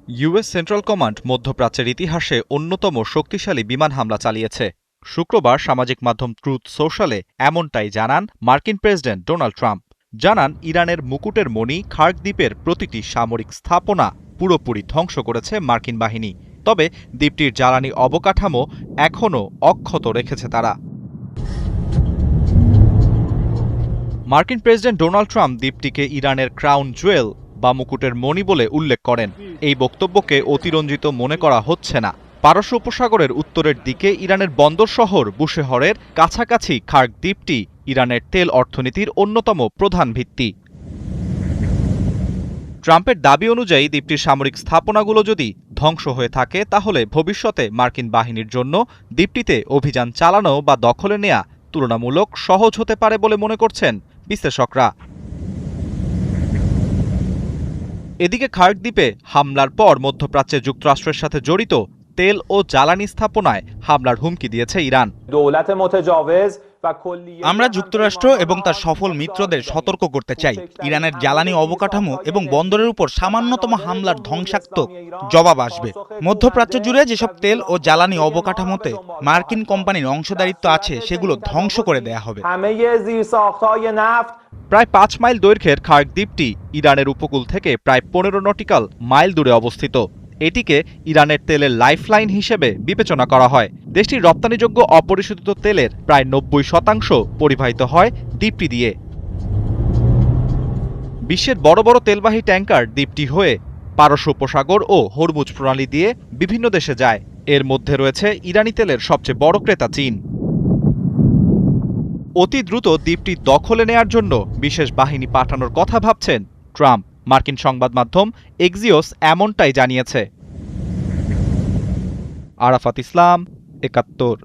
US central command মধ্যপ্রাচ্যের ইতিহাসে অন্যতম শক্তিশালী বিমান হামলা চালিয়েছে। শুক্রবার সামাজিক মাধ্যম ট্রুথ সোশ্যালে এমনটাই জানান মার্কিন প্রেসিডেন্ট ডোনাল্ড ট্রাম্প। জানান, ইরানের মুকুটের মণি খার্ক দ্বীপের প্রতিটি সামরিক স্থাপনা পুরোপুরি ধ্বংস করেছে মার্কিন বাহিনী। তবে দ্বীপটির জ্বালানি অবকাঠামো এখনও অক্ষত রেখেছে তারা। মার্কিন প্রেসিডেন্ট ডোনাল্ড ট্রাম্প দ্বীপটিকে ইরানের ক্রাউন জুয়েল বা মুকুটের মণি বলে উল্লেখ করেন। এই বক্তব্যকে অতিরঞ্জিত মনে করা হচ্ছে না। পারস্য উপসাগরের উত্তরের দিকে ইরানের বন্দর শহর বুশেহরের কাছাকাছি খার্ক দ্বীপটি ইরানের তেল অর্থনীতির অন্যতম প্রধান ভিত্তি। ট্রাম্পের দাবি অনুযায়ী দ্বীপটির সামরিক স্থাপনাগুলো যদি ধ্বংস হয়ে থাকে, তাহলে ভবিষ্যতে মার্কিন বাহিনীর জন্য দ্বীপটিতে অভিযান চালানো বা দখলে নেয়া তুলনামূলক সহজ হতে পারে বলে মনে করছেন বিশ্লেষকরা। এদিকে খার্ক দ্বীপে হামলার পর মধ্যপ্রাচ্যে যুক্তরাষ্ট্রের সাথে জড়িত তেল ও জ্বালানি স্থাপনায় হামলার হুমকি দিয়েছে ইরান। আমরা যুক্তরাষ্ট্র এবং তার সফল মিত্রদের সতর্ক করতে চাই, ইরানের জ্বালানি অবকাঠামো এবং বন্দরের উপর সামান্যতম হামলার ধ্বংসাত্মক জবাব আসবে। মধ্যপ্রাচ্য জুড়ে যেসব তেল ও জ্বালানি অবকাঠামোতে মার্কিন কোম্পানির অংশদারিত্ব আছে সেগুলো ধ্বংস করে দেয়া হবে। প্রায় ৫ মাইল দৈর্ঘ্যের খার্ক দ্বীপটি ইরানের উপকূল থেকে প্রায় ১৫ নটিক্যাল মাইল দূরে অবস্থিত। এটিকে ইরানের তেলের লাইফলাইন হিসেবে বিবেচনা করা হয়। দেশটির রপ্তানিযোগ্য অপরিশোধিত তেলের প্রায় ৯০% পরিবাহিত হয় দ্বীপটি দিয়ে। বিশ্বের বড় বড় তেলবাহী ট্যাঙ্কার দ্বীপটি হয়ে পারস্য উপসাগর ও হরমুজ প্রণালী দিয়ে বিভিন্ন দেশে যায়। এর মধ্যে রয়েছে ইরানি তেলের সবচেয়ে বড় ক্রেতা চীন। অতি দ্রুত দ্বীপটি দখলে নেয়ার জন্য বিশেষ বাহিনী পাঠানোর কথা ভাবছেন ট্রাম্প। মার্কিন সংবাদ মাধ্যম এক্সিওস এমনটাই জানিয়েছে। আরাফাত ইসলাম, ৭১।